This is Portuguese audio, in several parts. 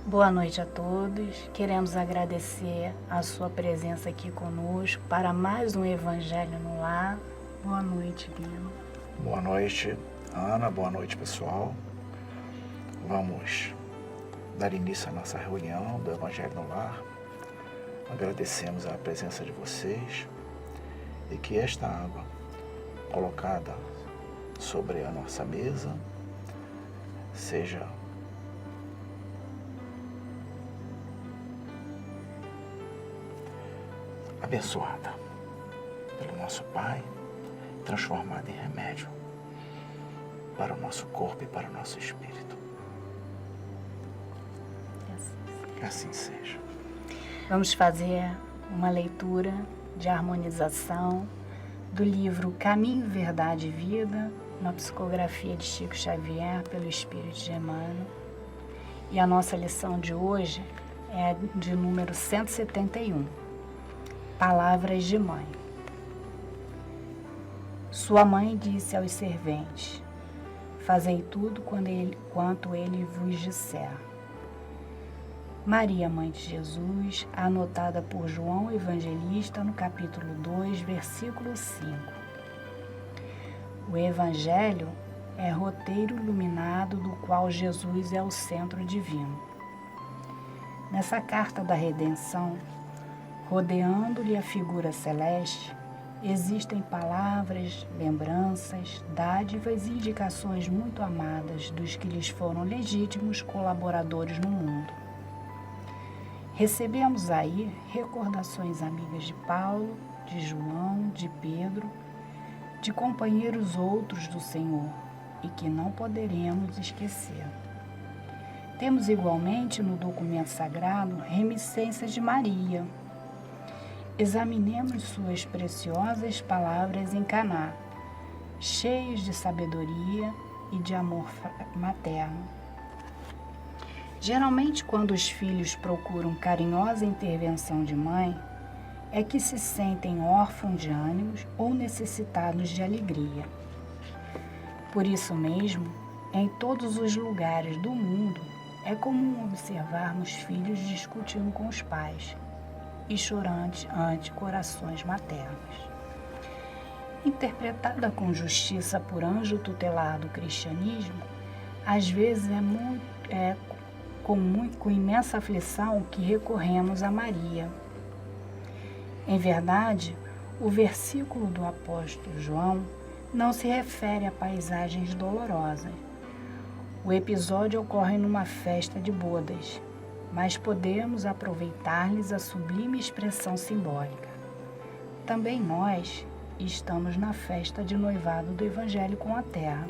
Boa noite a todos. Queremos agradecer a sua presença aqui conosco para mais um Evangelho no Lar. Boa noite, Bino. Boa noite, Ana. Boa noite, pessoal. Vamos dar início à nossa reunião do Evangelho no Lar. Agradecemos a presença de vocês e que esta água colocada sobre a nossa mesa seja abençoada pelo nosso Pai, transformada em remédio para o nosso corpo e para o nosso espírito. Que assim seja. Vamos fazer uma leitura de harmonização do livro Caminho, Verdade e Vida, uma psicografia de Chico Xavier pelo Espírito de Emmanuel. E a nossa lição de hoje é de número 171. Palavras de mãe. Sua mãe disse aos serventes: fazei tudo quanto ele vos disser. Maria, mãe de Jesus, anotada por João Evangelista no capítulo 2, versículo 5. O Evangelho é roteiro iluminado do qual Jesus é o centro divino. Nessa carta da redenção, rodeando-lhe a figura celeste, existem palavras, lembranças, dádivas e indicações muito amadas dos que lhes foram legítimos colaboradores no mundo. Recebemos aí recordações amigas de Paulo, de João, de Pedro, de companheiros outros do Senhor e que não poderemos esquecer. Temos igualmente no documento sagrado reminiscências de Maria. Examinemos suas preciosas palavras em Caná, cheias de sabedoria e de amor materno. Geralmente, quando os filhos procuram carinhosa intervenção de mãe, é que se sentem órfãos de ânimos ou necessitados de alegria. Por isso mesmo, em todos os lugares do mundo, é comum observarmos filhos discutindo com os pais e chorantes ante corações maternos. Interpretada com justiça por anjo tutelar do cristianismo, às vezes com imensa aflição que recorremos a Maria. Em verdade, o versículo do apóstolo João não se refere a paisagens dolorosas. O episódio ocorre numa festa de bodas, mas podemos aproveitar-lhes a sublime expressão simbólica. Também nós estamos na festa de noivado do Evangelho com a Terra.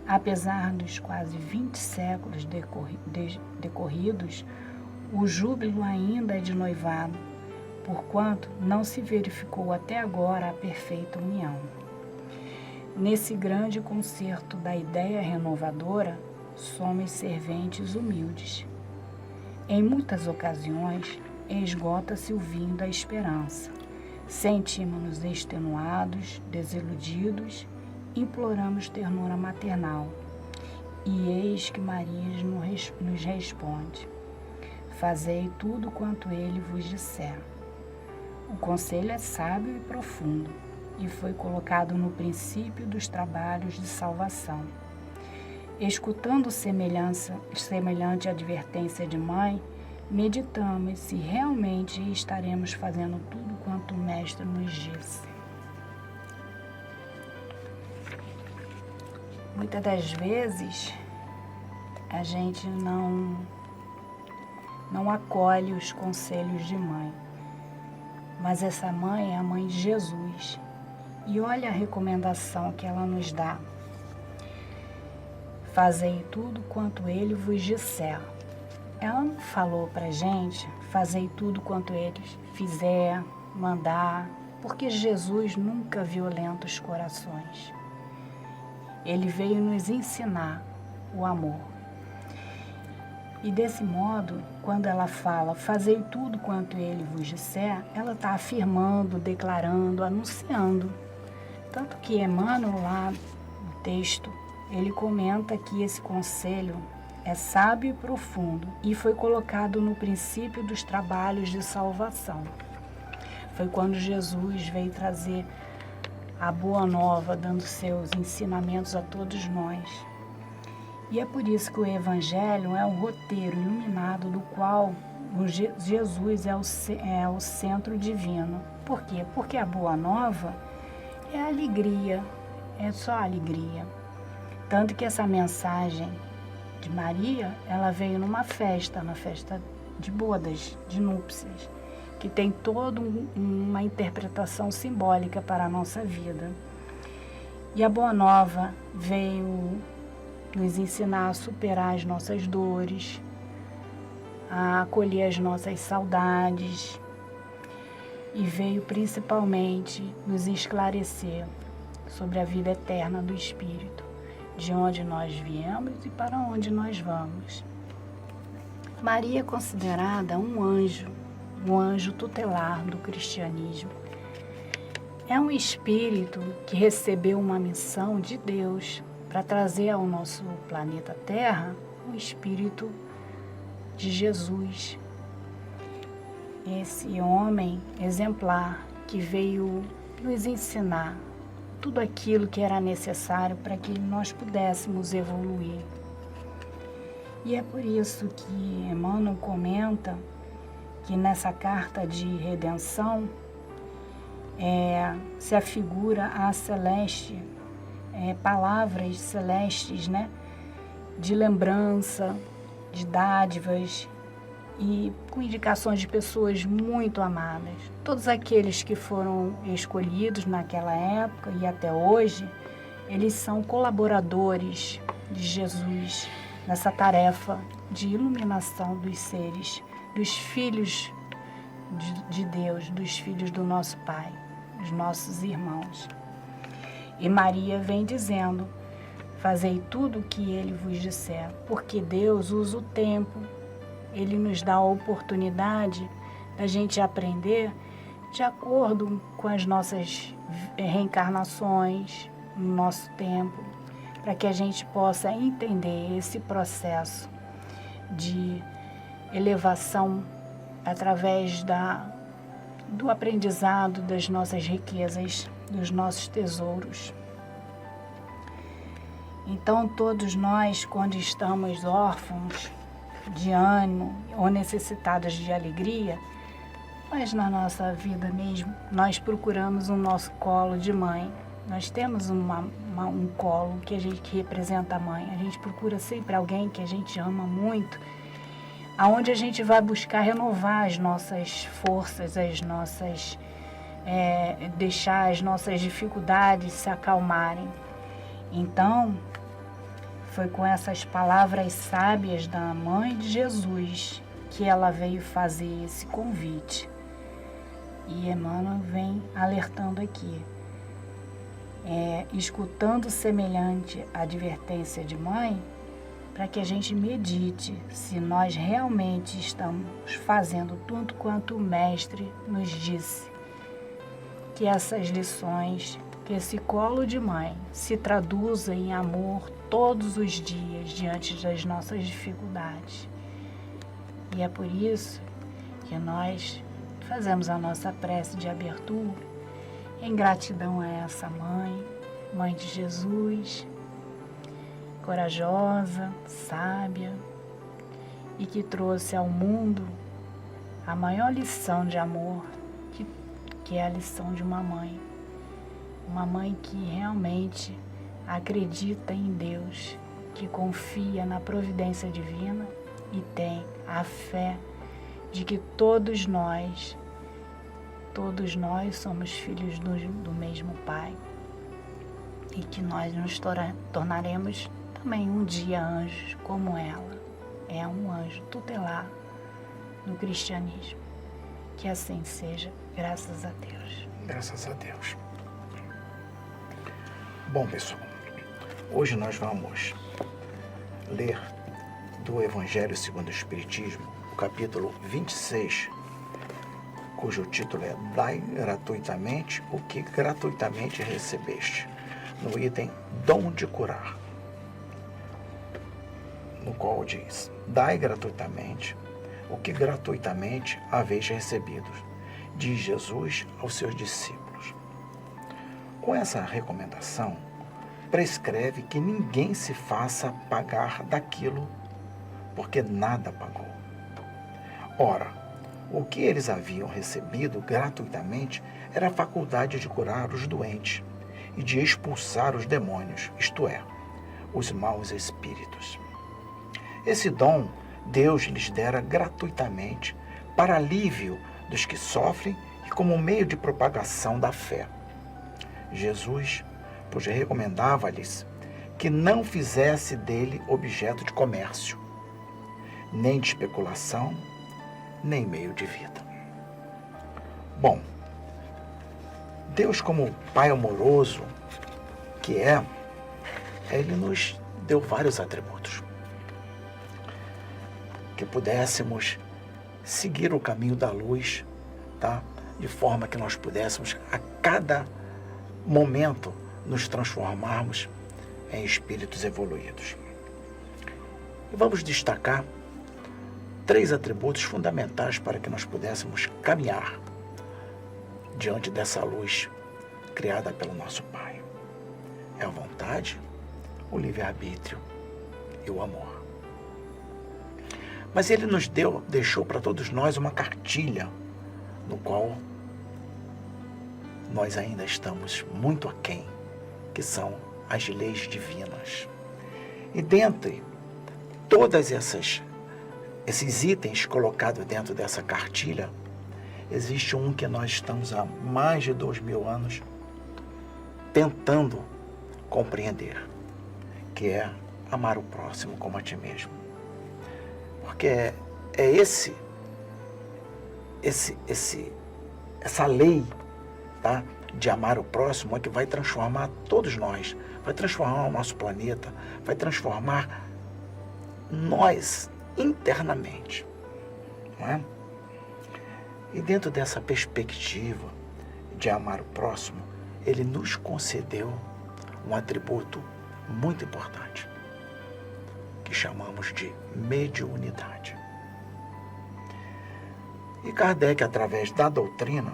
Apesar dos quase 20 séculos decorridos, o júbilo ainda é de noivado, porquanto não se verificou até agora a perfeita união. Nesse grande concerto da ideia renovadora, somos serventes humildes. Em muitas ocasiões, esgota-se o vinho da esperança. Sentimos-nos extenuados, desiludidos, imploramos ternura maternal. E eis que Maria nos responde: fazei tudo quanto ele vos disser. O conselho é sábio e profundo, e foi colocado no princípio dos trabalhos de salvação. Escutando semelhante advertência de mãe, meditamos se realmente estaremos fazendo tudo quanto o Mestre nos disse. Muitas das vezes, a gente não acolhe os conselhos de mãe, mas essa mãe é a mãe de Jesus. E olha a recomendação que ela nos dá: fazei tudo quanto ele vos disser. Ela não falou pra gente, fazei tudo quanto ele fizer, mandar, porque Jesus nunca violenta os corações. Ele veio nos ensinar o amor. E desse modo, quando ela fala, fazei tudo quanto ele vos disser, ela está afirmando, declarando, anunciando. Tanto que Emmanuel, lá no texto, ele comenta que esse conselho é sábio e profundo e foi colocado no princípio dos trabalhos de salvação. Foi quando Jesus veio trazer a boa nova, dando seus ensinamentos a todos nós. E é por isso que o Evangelho é um roteiro iluminado do qual Jesus é o centro divino. Por quê? Porque a boa nova é alegria, é só alegria. Tanto que essa mensagem de Maria, ela veio numa festa, na festa de bodas, de núpcias, que tem toda uma interpretação simbólica para a nossa vida. E a Boa Nova veio nos ensinar a superar as nossas dores, a acolher as nossas saudades, e veio principalmente nos esclarecer sobre a vida eterna do Espírito, de onde nós viemos e para onde nós vamos. Maria é considerada um anjo tutelar do cristianismo. É um espírito que recebeu uma missão de Deus para trazer ao nosso planeta Terra um espírito de Jesus. Esse homem exemplar que veio nos ensinar tudo aquilo que era necessário para que nós pudéssemos evoluir. E é por isso que Emmanuel comenta que nessa carta de redenção se afigura a celeste, palavras celestes, né, de lembrança, de dádivas e com indicações de pessoas muito amadas. Todos aqueles que foram escolhidos naquela época e até hoje, eles são colaboradores de Jesus nessa tarefa de iluminação dos seres, dos filhos de Deus, dos filhos do nosso Pai, dos nossos irmãos. E Maria vem dizendo: fazei tudo o que ele vos disser, porque Deus usa o tempo, ele nos dá a oportunidade da gente aprender de acordo com as nossas reencarnações, no nosso tempo, para que a gente possa entender esse processo de elevação através do aprendizado das nossas riquezas, dos nossos tesouros. Então, todos nós, quando estamos órfãos de ânimo ou necessitados de alegria, mas na nossa vida mesmo, nós procuramos o nosso colo de mãe. Nós temos um colo que representa a mãe. A gente procura sempre alguém que a gente ama muito, aonde a gente vai buscar renovar as nossas forças, deixar as nossas dificuldades se acalmarem. Então, foi com essas palavras sábias da mãe de Jesus que ela veio fazer esse convite. E Emmanuel vem alertando aqui, escutando semelhante advertência de mãe, para que a gente medite se nós realmente estamos fazendo tudo quanto o Mestre nos disse. Que essas lições, que esse colo de mãe se traduza em amor todos os dias diante das nossas dificuldades. E é por isso que nós fazemos a nossa prece de abertura em gratidão a essa mãe, mãe de Jesus, corajosa, sábia, e que trouxe ao mundo a maior lição de amor, que é a lição de uma mãe. Uma mãe que realmente acredita em Deus, que confia na providência divina e tem a fé de que todos nós somos filhos do mesmo Pai e que nós nos tornaremos também um dia anjos como ela. É um anjo tutelar no cristianismo. Que assim seja, graças a Deus. Graças a Deus. Bom, pessoal, hoje nós vamos ler do Evangelho segundo o Espiritismo, o capítulo 26, cujo título é Dai gratuitamente o que gratuitamente recebeste, no item Dom de Curar. no qual diz: dai gratuitamente o que gratuitamente haveis recebido, diz Jesus aos seus discípulos. Com essa recomendação, prescreve que ninguém se faça pagar daquilo, porque nada pagou. Ora, o que eles haviam recebido gratuitamente era a faculdade de curar os doentes e de expulsar os demônios, isto é, os maus espíritos. Esse dom Deus lhes dera gratuitamente para alívio dos que sofrem e como meio de propagação da fé. Jesus, pois recomendava-lhes que não fizesse dele objeto de comércio, nem de especulação, nem meio de vida. Bom, Deus, como Pai amoroso que é, Ele nos deu vários atributos. Que pudéssemos seguir o caminho da luz, tá? De forma que nós pudéssemos, a cada momento, nos transformarmos em espíritos evoluídos. E vamos destacar 3 atributos fundamentais para que nós pudéssemos caminhar diante dessa luz criada pelo nosso Pai. É a vontade, o livre-arbítrio e o amor. Mas Ele nos deixou para todos nós uma cartilha, no qual nós ainda estamos muito aquém, que são as leis divinas. E dentre todas esses itens colocados dentro dessa cartilha, existe um que nós estamos há mais de 2000 anos tentando compreender, que é amar o próximo como a ti mesmo. Porque é essa lei, tá, de amar o próximo é que vai transformar todos nós, vai transformar o nosso planeta, vai transformar nós internamente, não é? E dentro dessa perspectiva de amar o próximo, Ele nos concedeu um atributo muito importante, que chamamos de mediunidade. E Kardec, através da doutrina,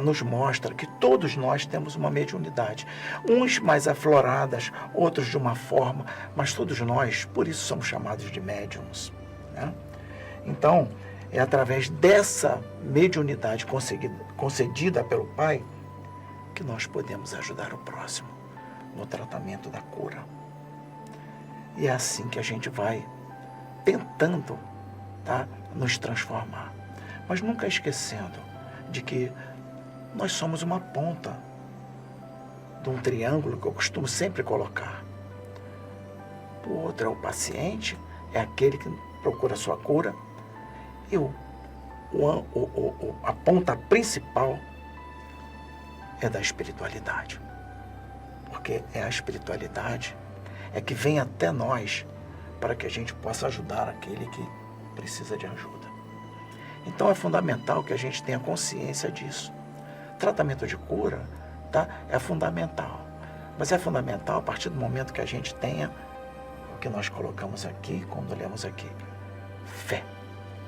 nos mostra que todos nós temos uma mediunidade. Uns mais afloradas, outros de uma forma, mas todos nós, por isso somos chamados de médiuns, né? Então, é através dessa mediunidade concedida pelo Pai que nós podemos ajudar o próximo no tratamento da cura. E é assim que a gente vai tentando, tá, nos transformar. Mas nunca esquecendo de que nós somos uma ponta de um triângulo que eu costumo sempre colocar. O outro é o paciente, é aquele que procura a sua cura. E a ponta principal é da espiritualidade. Porque é a espiritualidade que vem até nós para que a gente possa ajudar aquele que precisa de ajuda. Então é fundamental que a gente tenha consciência disso. Tratamento de cura, tá, é fundamental. Mas é fundamental a partir do momento que a gente tenha o que nós colocamos aqui, quando lemos aqui, fé.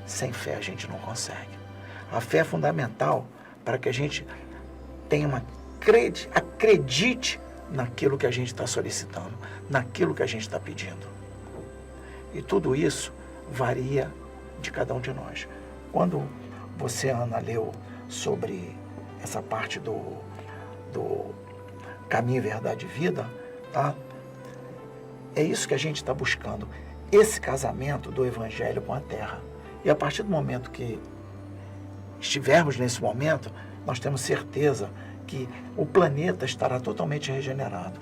Sem fé a gente não consegue. A fé é fundamental para que a gente tenha acredite naquilo que a gente está solicitando, naquilo que a gente está pedindo. E tudo isso varia de cada um de nós. Quando você, Ana, leu sobre essa parte do caminho, verdade e vida, tá? É isso que a gente está buscando, esse casamento do Evangelho com a Terra. E a partir do momento que estivermos nesse momento, nós temos certeza que o planeta estará totalmente regenerado,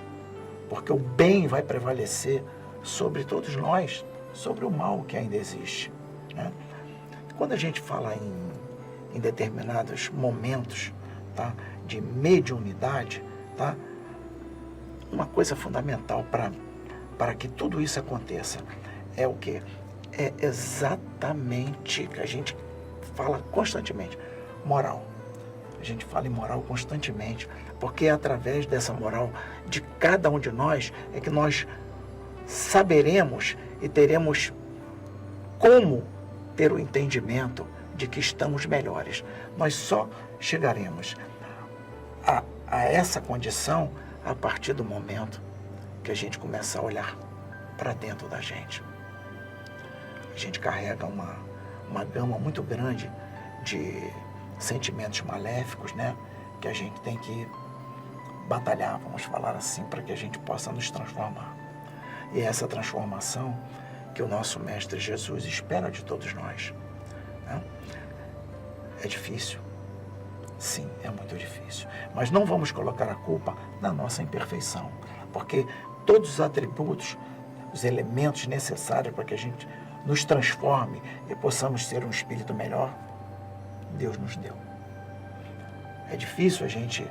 porque o bem vai prevalecer sobre todos nós, sobre o mal que ainda existe, né? Quando a gente fala em determinados momentos, tá, de mediunidade, tá, uma coisa fundamental para que tudo isso aconteça é o quê? É exatamente que a gente fala constantemente, moral. A gente fala em moral constantemente, porque é através dessa moral de cada um de nós é que nós saberemos e teremos como ter o entendimento de que estamos melhores. Nós só chegaremos a essa condição a partir do momento que a gente começa a olhar para dentro da gente. A gente carrega uma gama muito grande de sentimentos maléficos, né? Que a gente tem que batalhar, vamos falar assim, para que a gente possa nos transformar. E é essa transformação que o nosso Mestre Jesus espera de todos nós, né? É difícil. Sim, é muito difícil. Mas não vamos colocar a culpa na nossa imperfeição, porque todos os atributos, os elementos necessários para que a gente nos transforme e possamos ser um espírito melhor, Deus nos deu. É difícil a gente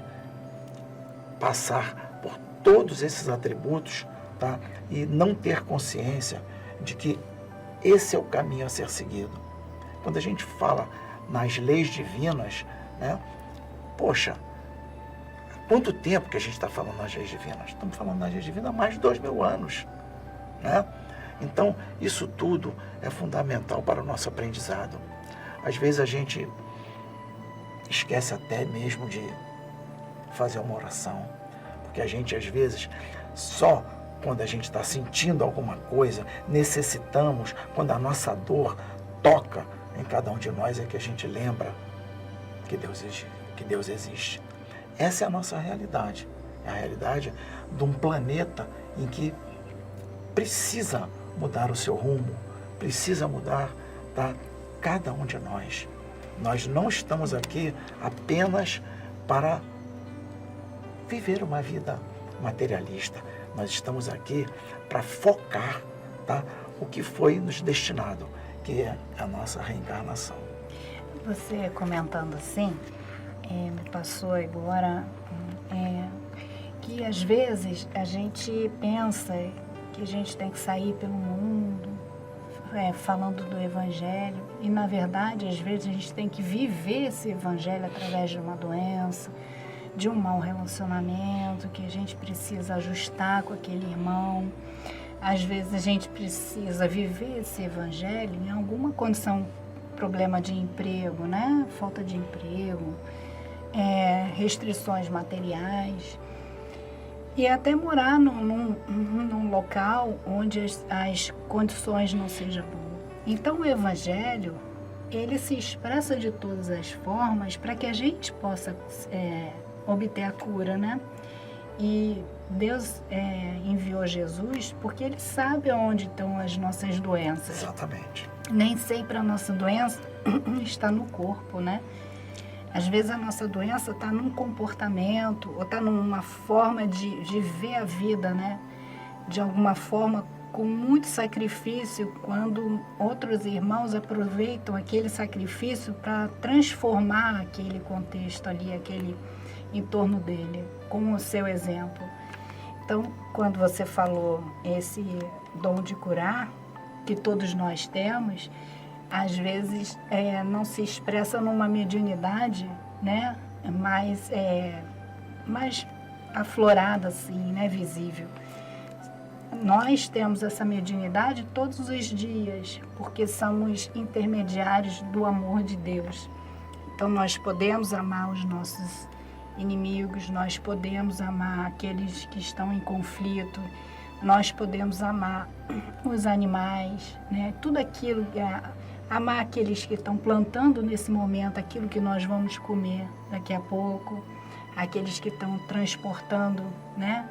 passar por todos esses atributos, tá? E não ter consciência de que esse é o caminho a ser seguido. Quando a gente fala nas leis divinas, né? Poxa, há quanto tempo que a gente está falando nas leis divinas? Estamos falando nas leis divinas há mais de 2000 anos, né? Então, isso tudo é fundamental para o nosso aprendizado. Às vezes a gente esquece até mesmo de fazer uma oração, porque a gente, às vezes, só quando a gente está sentindo alguma coisa, necessitamos, quando a nossa dor toca em cada um de nós, é que a gente lembra que Deus existe. Essa é a nossa realidade. É a realidade de um planeta em que precisa mudar o seu rumo, precisa mudar, tá? Cada um de nós. Nós não estamos aqui apenas para viver uma vida materialista. Nós estamos aqui para focar, tá? O que foi nos destinado, que é a nossa reencarnação. Você comentando assim, me passou agora que às vezes a gente pensa que a gente tem que sair pelo mundo falando do Evangelho e, na verdade, às vezes a gente tem que viver esse Evangelho através de uma doença, de um mau relacionamento, que a gente precisa ajustar com aquele irmão. Às vezes a gente precisa viver esse Evangelho em alguma condição, problema de emprego, né? Falta de emprego, restrições materiais. E até morar num local onde as condições não sejam boas. Então o Evangelho, ele se expressa de todas as formas para que a gente possa obter a cura, né? E Deus enviou Jesus porque Ele sabe onde estão as nossas doenças. Exatamente. Nem sempre a nossa doença está no corpo, né? Às vezes a nossa doença está num comportamento ou está numa forma de ver a vida, né? De alguma forma, com muito sacrifício, quando outros irmãos aproveitam aquele sacrifício para transformar aquele contexto ali, aquele entorno dele, com o seu exemplo. Então, quando você falou esse dom de curar, que todos nós temos, às vezes não se expressa numa mediunidade, né, mais aflorada, assim, né, visível. Nós temos essa mediunidade todos os dias, porque somos intermediários do amor de Deus. Então, nós podemos amar os nossos inimigos, nós podemos amar aqueles que estão em conflito, nós podemos amar os animais, né, tudo aquilo que amar aqueles que estão plantando nesse momento aquilo que nós vamos comer daqui a pouco, aqueles que estão transportando, né,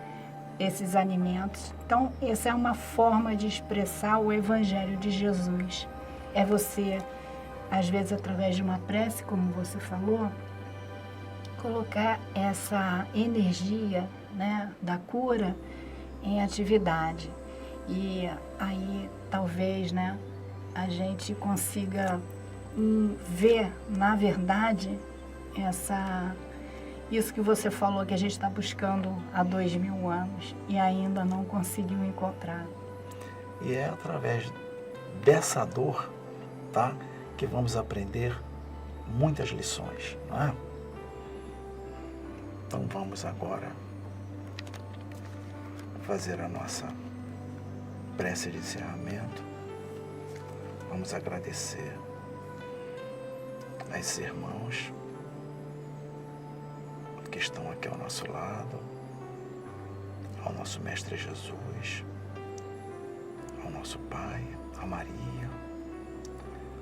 esses alimentos. Então, essa é uma forma de expressar o Evangelho de Jesus. É você, às vezes, através de uma prece, como você falou, colocar essa energia, né, da cura em atividade. E aí, talvez, né, a gente consiga ver, na verdade, isso que você falou que a gente está buscando há 2000 anos e ainda não conseguiu encontrar. E é através dessa dor, tá, que vamos aprender muitas lições, não é? Então vamos agora fazer a nossa prece de encerramento, vamos agradecer a esses irmãos que estão aqui ao nosso lado, ao nosso Mestre Jesus, ao nosso Pai, a Maria,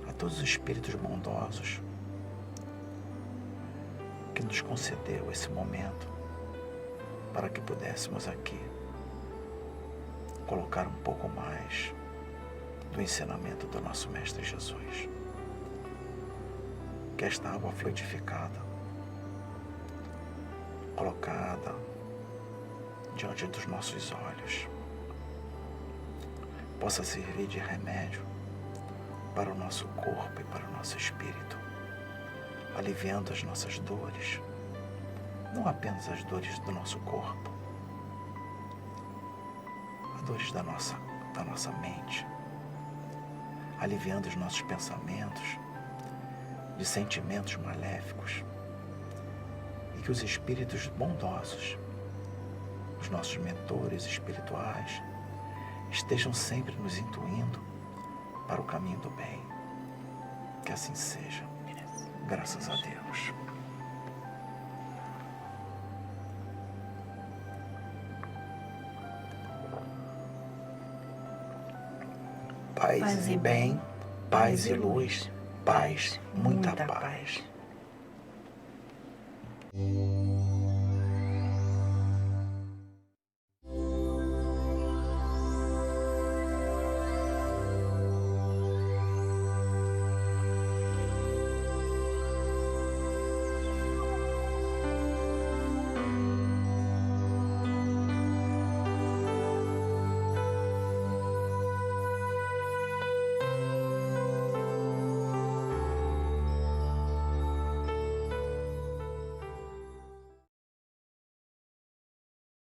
a todos os espíritos bondosos que nos concedeu esse momento para que pudéssemos aqui colocar um pouco mais do ensinamento do nosso Mestre Jesus. Que esta água fluidificada, colocada diante dos nossos olhos, possa servir de remédio para o nosso corpo e para o nosso espírito, aliviando as nossas dores, não apenas as dores do nosso corpo, as dores da nossa mente, aliviando os nossos pensamentos de sentimentos maléficos, e que os espíritos bondosos, os nossos mentores espirituais, estejam sempre nos intuindo para o caminho do bem. Que assim seja. Graças a Deus. Paz e bem, paz e luz, paz, muita paz.